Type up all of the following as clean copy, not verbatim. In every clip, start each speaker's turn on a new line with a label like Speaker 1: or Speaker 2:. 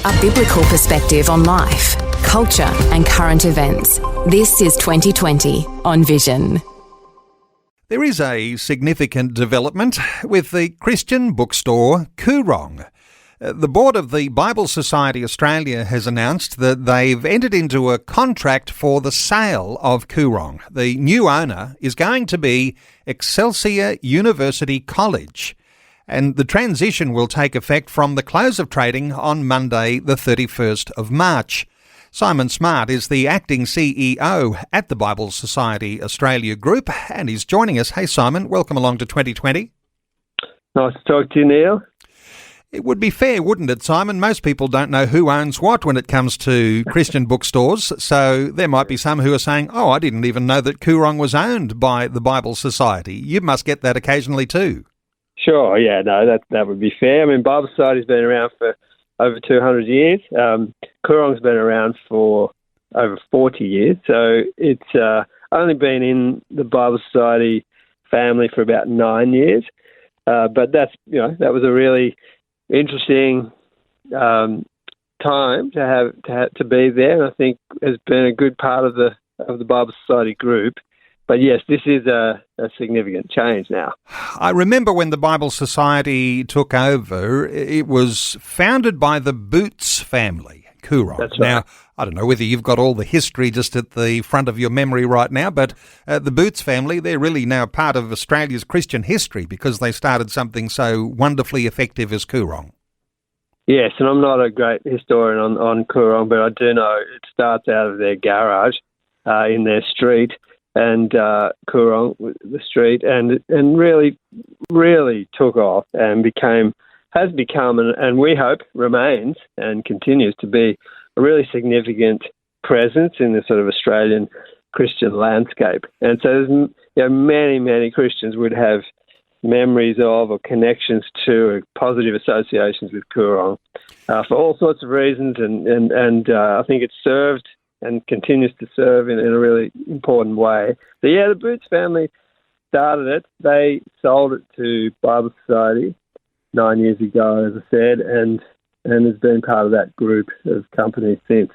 Speaker 1: A biblical perspective on life, culture and current events. This is 2020 on Vision.
Speaker 2: There is a significant development with the Christian bookstore Koorong. The board of the Bible Society Australia has announced that they've entered into a contract for the sale of Koorong. The new owner is going to be Excelsior University College, and the transition will take effect from the close of trading on Monday, the 31st of March. Simon Smart is the acting CEO at the Bible Society Australia Group, and he's joining us. Hey Simon, welcome along to 2020.
Speaker 3: Nice to talk to you, Neil.
Speaker 2: It would be fair, wouldn't it, Simon? Most people don't know who owns what when it comes to Christian bookstores, so there might be some who are saying, oh, I didn't even know that Koorong was owned by the Bible Society. You must get that occasionally too.
Speaker 3: Sure, yeah, no, that would be fair. I mean, Bible Society's been around for over 200 years. Koorong's been around for over 40 years, so it's only been in the Bible Society family for about 9 years. But that was a really interesting time to be there, and I think has been a good part of the Bible Society group. But yes, this is a significant change now.
Speaker 2: I remember when the Bible Society took over, it was founded by the Boots family, Koorong.
Speaker 3: That's right.
Speaker 2: Now, I don't know whether you've got all the history just at the front of your memory right now, but the Boots family, they're really now part of Australia's Christian history because they started something so wonderfully effective as Koorong.
Speaker 3: Yes, and I'm not a great historian on Koorong, but I do know it starts out of their garage in their street, and Koorong, the street, and really, really took off and has become, and we hope remains and continues to be a really significant presence in the sort of Australian Christian landscape. And so there's, many, many Christians would have memories of or connections to or positive associations with Koorong for all sorts of reasons, and I think it's served and continues to serve in a really important way. So yeah, the Boots family started it. They sold it to Bible Society 9 years ago, as I said, and has been part of that group of companies since.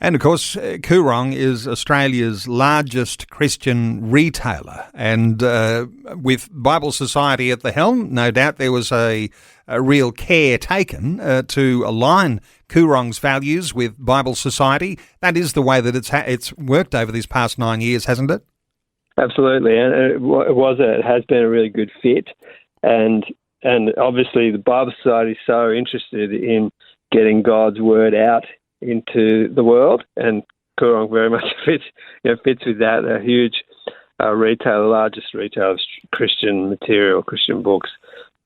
Speaker 2: And of course, Koorong is Australia's largest Christian retailer, and with Bible Society at the helm, no doubt there was a real care taken to align Koorong's values with Bible Society. That is the way that it's worked over these past 9 years, hasn't it?
Speaker 3: Absolutely, and it has been a really good fit, and obviously the Bible Society is so interested in getting God's word out into the world, and Koorong very much fits with that. A huge retailer, largest retailer of Christian material, Christian books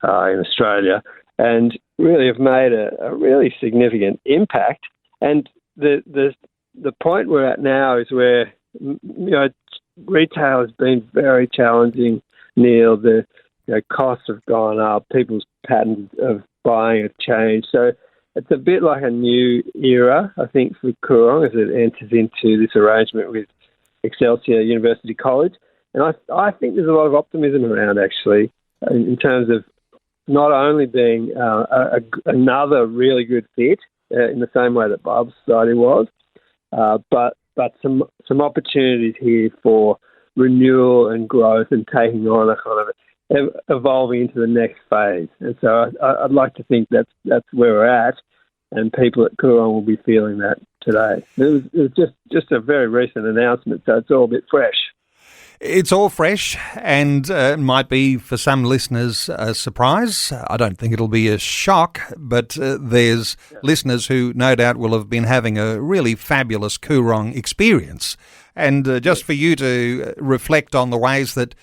Speaker 3: in Australia, and really have made a really significant impact. And the point we're at now is where retail has been very challenging, Neil. The costs have gone up, people's patterns of buying have changed. So it's a bit like a new era, I think, for Koorong as it enters into this arrangement with Excelsior University College. And I think there's a lot of optimism around, actually, in terms of not only being another really good fit in the same way that Bible Society was, but some opportunities here for renewal and growth and taking on a kind of evolving into the next phase. And so I'd like to think that's where we're at, and people at Koorong will be feeling that today. It was just a very recent announcement, so it's all a bit fresh.
Speaker 2: It's all fresh, and might be for some listeners a surprise. I don't think it'll be a shock, but there's listeners who no doubt will have been having a really fabulous Koorong experience. And just for you to reflect on the ways that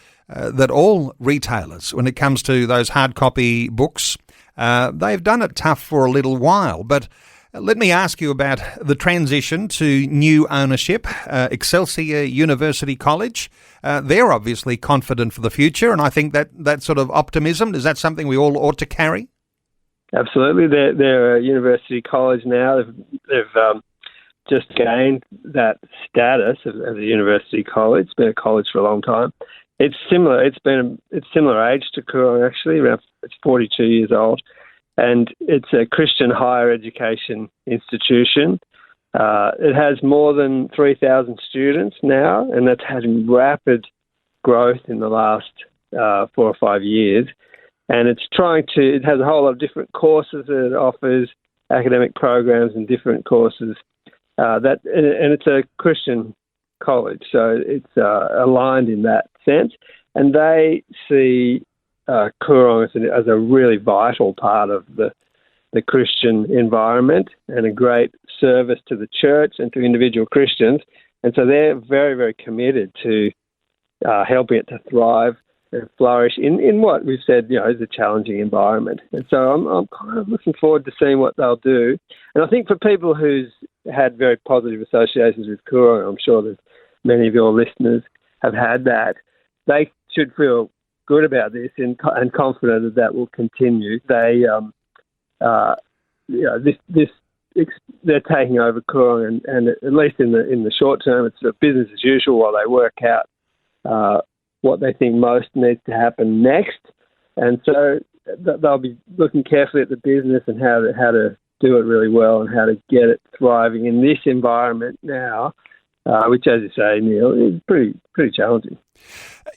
Speaker 2: all retailers, when it comes to those hard copy books, they've done it tough for a little while. But let me ask you about the transition to new ownership. Excelsior University College, they're obviously confident for the future, and I think that sort of optimism, is that something we all ought to carry?
Speaker 3: Absolutely. They're a university college now. They've just gained that status of a university college. It's been a college for a long time. It's similar. It's similar age to Koorong, actually. It's 42 years old, and it's a Christian higher education institution. It has more than 3,000 students now, and that's had rapid growth in the last 4 or 5 years. And it has a whole lot of different courses that it offers, academic programs and different courses. And it's a Christian college, so it's aligned in that sense. And they see Koorong as a really vital part of the Christian environment and a great service to the church and to individual Christians. And so they're very, very committed to helping it to thrive and flourish in what we've said, is a challenging environment. And so I'm kind of looking forward to seeing what they'll do. And I think for people who's had very positive associations with Koorong, I'm sure that many of your listeners have had that, they should feel good about this and confident that will continue. They're taking over Koorong, and at least in the short term, it's sort of business as usual while they work out what they think most needs to happen next. And so they'll be looking carefully at the business and how to do it really well and how to get it thriving in this environment now, which, as you say, Neil, is pretty challenging.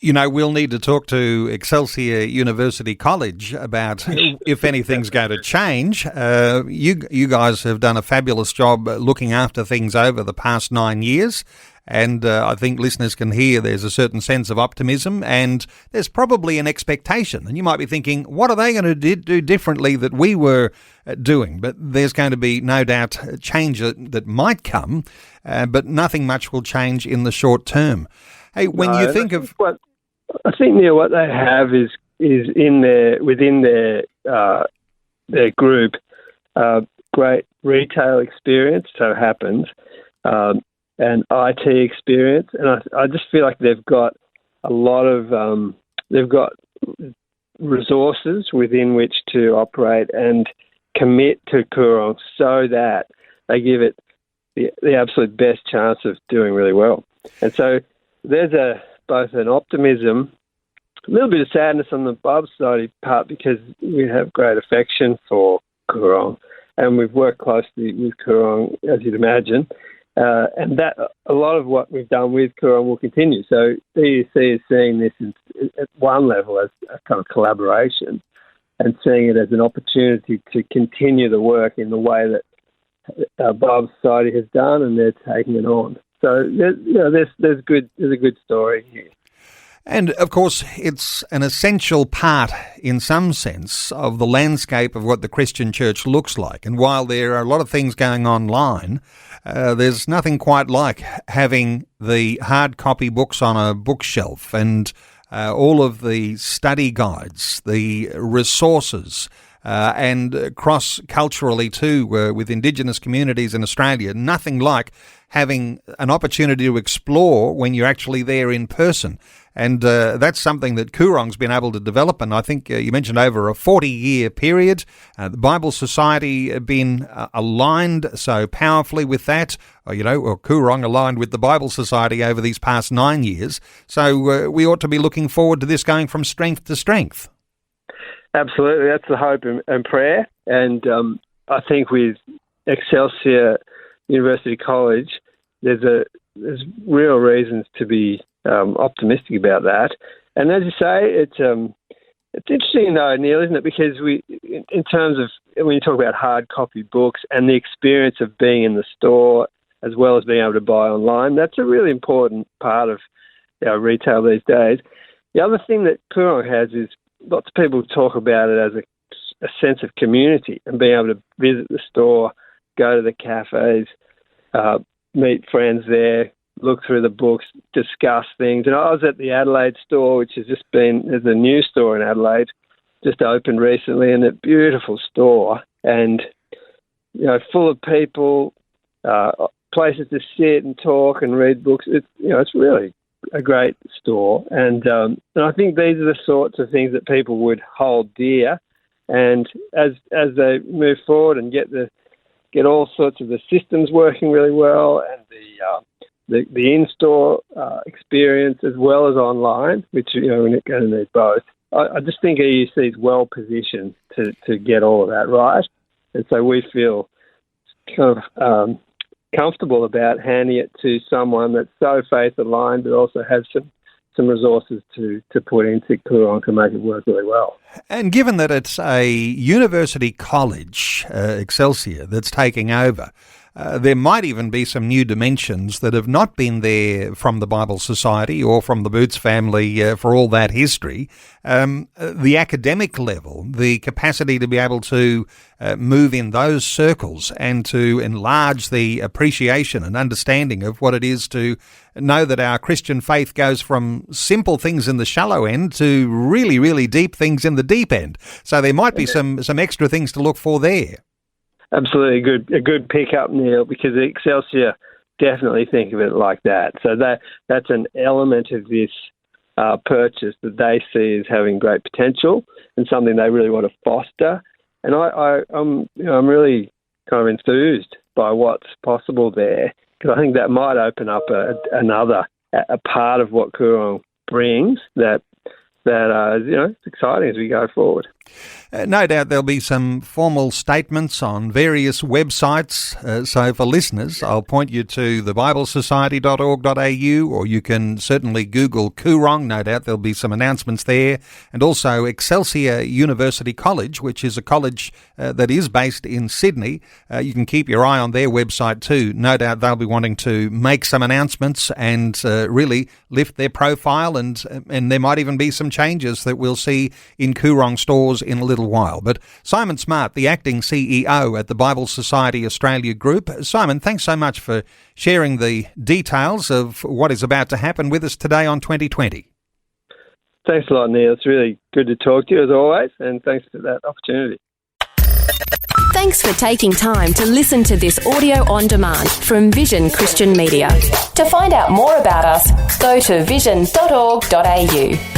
Speaker 2: We'll need to talk to Excelsior University College about if anything's going to change. You guys have done a fabulous job looking after things over the past 9 years. And I think listeners can hear there's a certain sense of optimism and there's probably an expectation. And you might be thinking, what are they going to do differently that we were doing? But there's going to be no doubt change that might come, but nothing much will change in the short term. Hey, when you think of...
Speaker 3: I think, Neil, what they have is within their group, great retail experience, so happens, and IT experience, and I just feel like they've got a lot of they've got resources within which to operate and commit to Koorong so that they give it the absolute best chance of doing really well. And so there's both an optimism, a little bit of sadness on the Bible Society part because we have great affection for Koorong, and we've worked closely with Koorong, as you'd imagine. And that a lot of what we've done with Koorong will continue. So DUC is seeing this at one level as a kind of collaboration and seeing it as an opportunity to continue the work in the way that Bible Society has done, and they're taking it on. So there's a good story here.
Speaker 2: And, of course, it's an essential part, in some sense, of the landscape of what the Christian church looks like. And while there are a lot of things going online, there's nothing quite like having the hard copy books on a bookshelf and all of the study guides, the resources, and cross-culturally too, with Indigenous communities in Australia. Nothing like having an opportunity to explore when you're actually there in person. And that's something that Koorong's been able to develop. And I think you mentioned over a 40-year period, the Bible Society have been aligned so powerfully with that, or Koorong aligned with the Bible Society over these past 9 years. So we ought to be looking forward to this going from strength to strength.
Speaker 3: Absolutely. That's the hope and prayer. And I think with Excelsior University College, there's real reasons to be optimistic about that. And as you say, it's interesting though, Neil, isn't it? Because in terms of when you talk about hard copy books and the experience of being in the store as well as being able to buy online, that's a really important part of retail these days. The other thing that Koorong has is lots of people talk about it as a sense of community and being able to visit the store, go to the cafes, meet friends there, look through the books, discuss things. And I was at the Adelaide store, which has there's a new store in Adelaide, just opened recently, and a beautiful store, and full of people, places to sit and talk and read books. It's really a great store, and I think these are the sorts of things that people would hold dear. And as they move forward and get all sorts of the systems working really well, and the in-store experience as well as online, which we're going to need both. I just think EUC is well positioned to get all of that right. And so we feel kind of comfortable about handing it to someone that's so faith-aligned but also has some resources to put into Koorong to make it work really well.
Speaker 2: And given that it's a university college, Excelsior, that's taking over, there might even be some new dimensions that have not been there from the Bible Society or from the Boots family for all that history. The academic level, the capacity to be able to move in those circles and to enlarge the appreciation and understanding of what it is to know that our Christian faith goes from simple things in the shallow end to really, really deep things in the deep end. So there might be some extra things to look for there.
Speaker 3: Absolutely a good pick-up, Neil, because Excelsior definitely think of it like that. So that's an element of this purchase that they see as having great potential and something they really want to foster. And I'm really kind of enthused by what's possible there, because I think that might open up another part of what Koorong brings that it's exciting as we go forward.
Speaker 2: No doubt there'll be some formal statements on various websites. So for listeners, I'll point you to thebiblesociety.org.au, or you can certainly Google Koorong. No doubt there'll be some announcements there. And also Excelsior University College, which is a college that is based in Sydney. You can keep your eye on their website too. No doubt they'll be wanting to make some announcements and really lift their profile, and there might even be some changes that we'll see in Koorong stores in a little while. But Simon Smart, the acting CEO at the Bible Society Australia Group. Simon, thanks so much for sharing the details of what is about to happen with us today on 2020.
Speaker 3: Thanks a lot, Neil. It's really good to talk to you as always, and thanks for that opportunity.
Speaker 1: Thanks for taking time to listen to this audio on demand from Vision Christian Media. To find out more about us, go to vision.org.au.